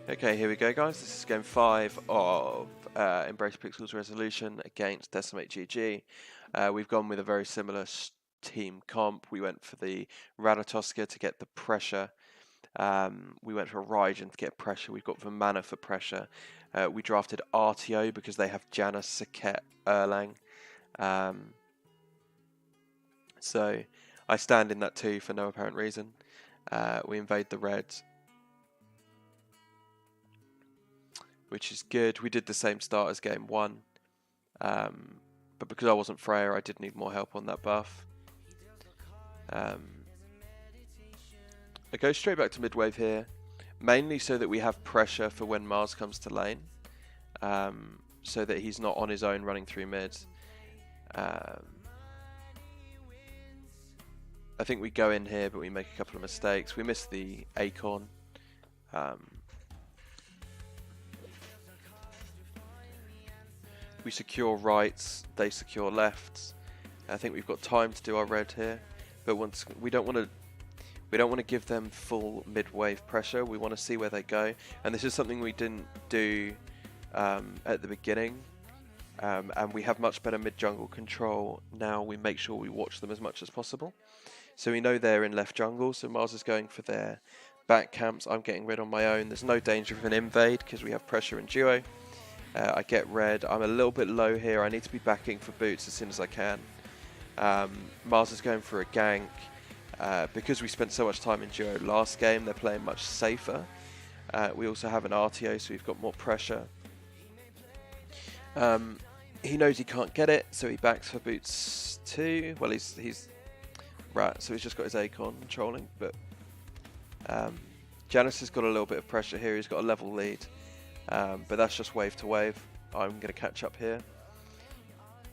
Okay, here we go, guys. This is game 5 of Embrace Pixels Resolution against Decimate GG. We've gone with a very similar team comp. We went for the Ratatoska to get the pressure. We went for Raijin to get pressure. We've got Vimana for pressure. We drafted RTO because they have Janus, Saket, Erlang. So I stand in that too for no apparent reason. We invade the reds, which is good. We did the same start as game 1, but because I wasn't Freya, I did need more help on that buff. I go straight back to mid-wave here, mainly so that we have pressure for when Mars comes to lane, so that he's not on his own running through mid. I think we go in here, but we make a couple of mistakes. We miss the Acorn. We secure rights, they secure lefts. I think we've got time to do our red here, but once we don't want to give them full mid-wave pressure. We want to see where they go, and this is something we didn't do at the beginning. And we have much better mid-jungle control now. We make sure we watch them as much as possible. So we know they're in left jungle, so Mars is going for their back camps. I'm getting red on my own. There's no danger of an invade because we have pressure in duo. I get red. I'm a little bit low here. I need to be backing for boots as soon as I can. Mars is going for a gank. Because we spent so much time in duo last game, they're playing much safer. We also have an RTO, so we've got more pressure. He knows he can't get it, so he backs for boots too. Well, he's right, so he's just got his Acorn trolling, but Janus has got a little bit of pressure here. He's got a level lead, but that's just wave to wave. I'm going to catch up here.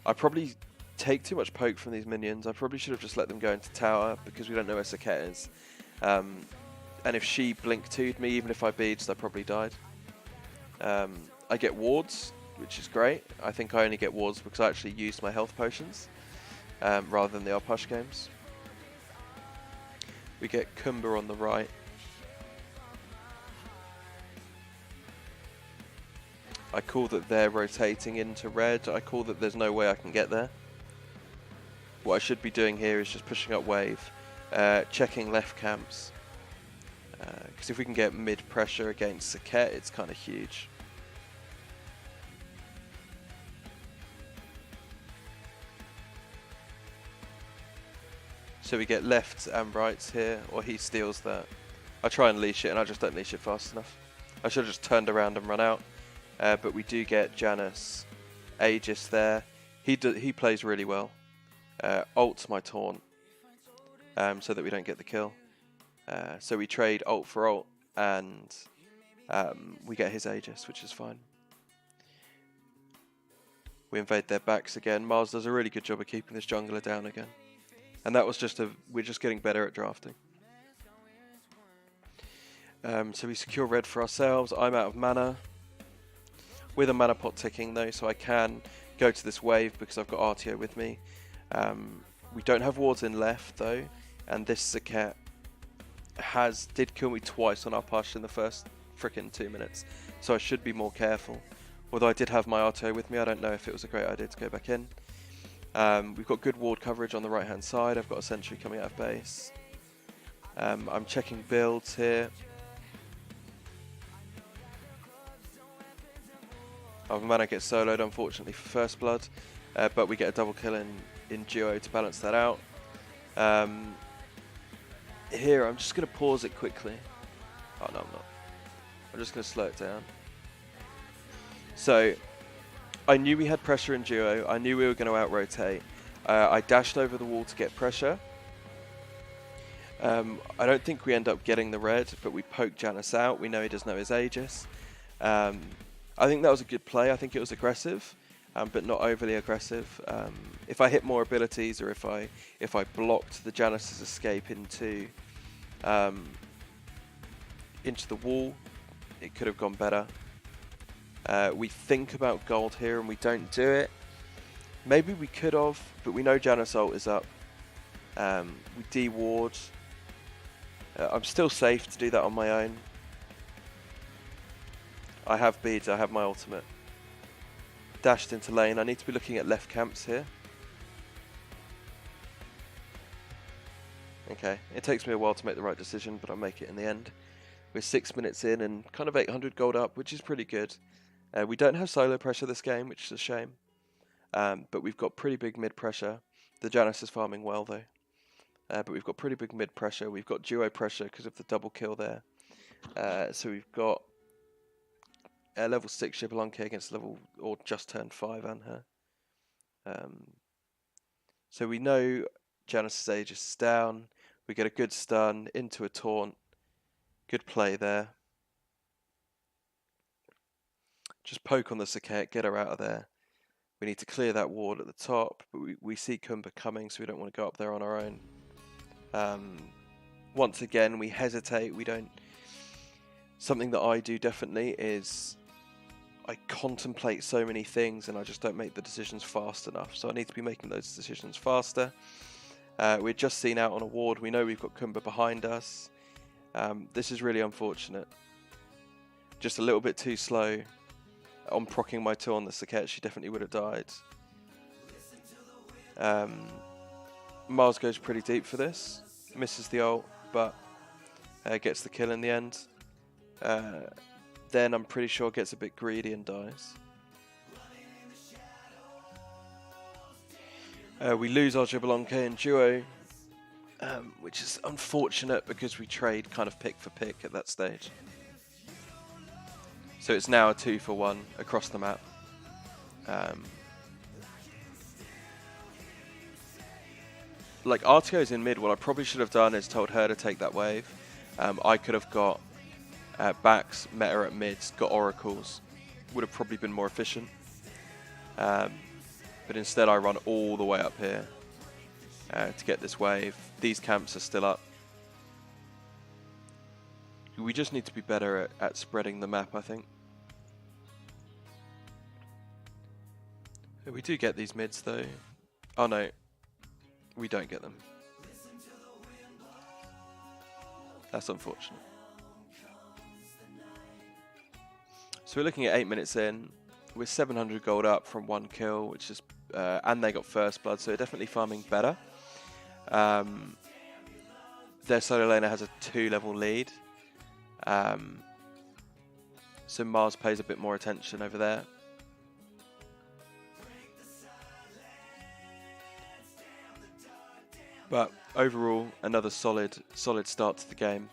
I probably take too much poke from these minions. I probably should have just let them go into tower because we don't know where Saket is. And if she blink 2'd me, even if I beads, I probably died. I get wards, which is great. I think I only get wards because I actually used my health potions rather than the Arpush games. We get Kumba on the right. I call that they're rotating into red. I call that there's no way I can get there. What I should be doing here is just pushing up wave, checking left camps. Because if we can get mid pressure against Saket, it's kind of huge. So we get lefts and rights here, or he steals that. I try and leash it, and I just don't leash it fast enough. I should have just turned around and run out. But we do get Janus, Aegis there. He plays really well. Ult's my taunt, so that we don't get the kill. So we trade ult for ult, and we get his Aegis, which is fine. We invade their backs again. Mars does a really good job of keeping this jungler down again. And that was we're just getting better at drafting. So we secure red for ourselves. I'm out of mana. With a mana pot ticking though, so I can go to this wave because I've got RTO with me. We don't have wards in left though, and this Saket did kill me twice on our push in the first frickin' 2 minutes, so I should be more careful. Although I did have my RTO with me, I don't know if it was a great idea to go back in. We've got good ward coverage on the right hand side. I've got a sentry coming out of base. I'm checking builds here. Our mana gets soloed unfortunately for first blood, but we get a double kill in duo to balance that out. Here I'm just going to pause it quickly. Oh no, I'm not. I'm just going to slow it down. So I knew we had pressure in duo. I knew we were going to out-rotate. I dashed over the wall to get pressure. I don't think we end up getting the red, but we poke Janus out. We know he doesn't know his Aegis. I think that was a good play. I think it was aggressive, but not overly aggressive. If I hit more abilities, or if I blocked the Janus's escape into the wall, it could have gone better. We think about gold here and we don't do it. Maybe we could have, but we know Janus ult is up. We de-ward. I'm still safe to do that on my own. I have beads, I have my ultimate. Dashed into lane. I need to be looking at left camps here. Okay, it takes me a while to make the right decision, but I'll make it in the end. We're 6 minutes in and kind of 800 gold up, which is pretty good. We don't have solo pressure this game, which is a shame. But we've got pretty big mid pressure. The Janus is farming well though. But we've got pretty big mid pressure. We've got duo pressure because of the double kill there. So we've got a level 6 Xbalanque against level, or just turned 5 Anher. So we know Janus' Aegis is down. We get a good stun into a taunt. Good play there. Just poke on the Saket, get her out of there. We need to clear that ward at the top, but we see Kumba coming, so we don't want to go up there on our own. Once again, we hesitate. We don't. Something that I do definitely is I contemplate so many things and I just don't make the decisions fast enough. So I need to be making those decisions faster. We're just seen out on a ward. We know we've got Kumba behind us. This is really unfortunate. Just a little bit too slow on proccing my 2 on the Saket. She definitely would have died. Mars goes pretty deep for this. Misses the ult, but gets the kill in the end. Then I'm pretty sure gets a bit greedy and dies. We lose our Xbalanque in duo, which is unfortunate because we trade kind of pick for pick at that stage. So it's now a 2-for-1 across the map. Like RTO's in mid, what I probably should have done is told her to take that wave. I could have got backs, met her at mids, got oracles. Would have probably been more efficient. But instead I run all the way up here to get this wave. These camps are still up. We just need to be better at spreading the map, I think. We do get these mids though. Oh no, we don't get them. That's unfortunate. So we're looking at 8 minutes in. We're 700 gold up from 1 kill, which is, and they got first blood, so they're definitely farming better. Their solo laner has a 2-level lead. So Mars pays a bit more attention over there. But overall, another solid start to the game.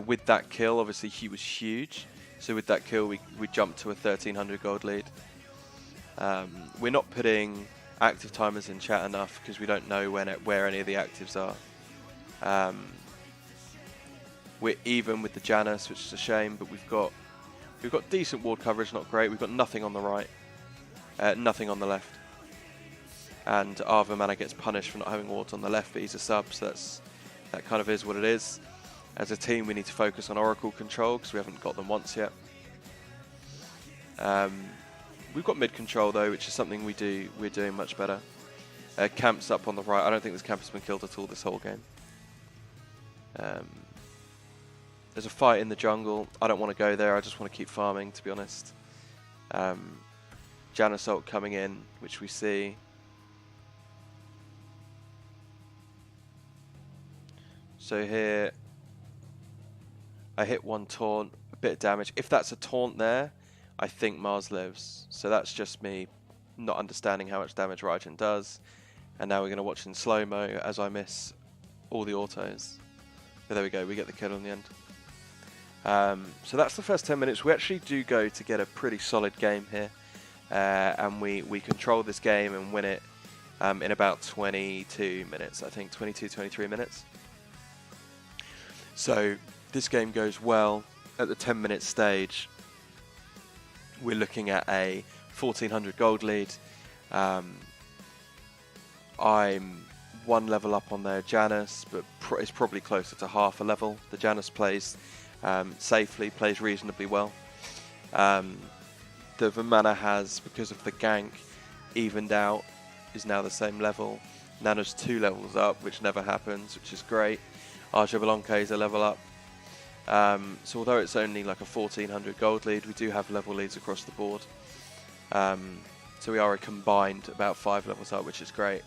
With that kill, obviously he was huge. So with that kill, we jumped to a 1300 gold lead. We're not putting active timers in chat enough because we don't know where any of the actives are. We're even with the Janus, which is a shame, but we've got decent ward coverage, not great. We've got nothing on the right, nothing on the left. And Arva Mana gets punished for not having wards on the left, but he's a sub, so that kind of is what it is. As a team, we need to focus on Oracle control because we haven't got them once yet. We've got mid control though, which is something we're doing much better. Camps up on the right. I don't think this camp has been killed at all this whole game. There's a fight in the jungle. I don't want to go there. I just want to keep farming, to be honest. Janus ult coming in, which we see. So here, I hit 1 taunt, a bit of damage. If that's a taunt there, I think Mars lives. So that's just me not understanding how much damage Raijin does. And now we're going to watch in slow-mo as I miss all the autos. But there we go, we get the kill in the end. So that's the first 10 minutes. We actually do go to get a pretty solid game here. And we control this game and win it in about 22 minutes, I think, 22, 23 minutes. So this game goes well. At the 10-minute stage, we're looking at a 1400 gold lead. I'm 1 level up on their Janus, but it's probably closer to half a level. The Janus plays safely, plays reasonably well. The Vimana has, because of the gank, evened out, is now the same level. Nana's 2 levels up, which never happens, which is great. Our Xbalanque is a level up. So although it's only like a 1400 gold lead, we do have level leads across the board. So we are a combined about 5 levels up, which is great.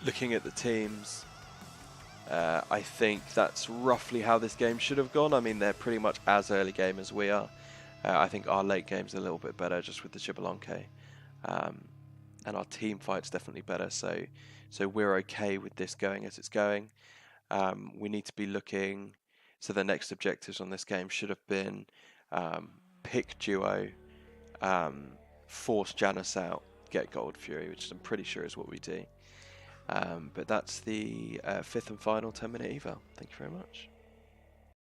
Looking at the teams, I think that's roughly how this game should have gone. I mean, they're pretty much as early game as we are. I think our late game's a little bit better just with the Xbalanque. And our team fight's definitely better, so we're okay with this going as it's going. We need to be looking, so the next objectives on this game should have been pick duo, force Janus out, get Gold Fury, which I'm pretty sure is what we do. But that's the 5th and final 10-minute eval. Thank you very much.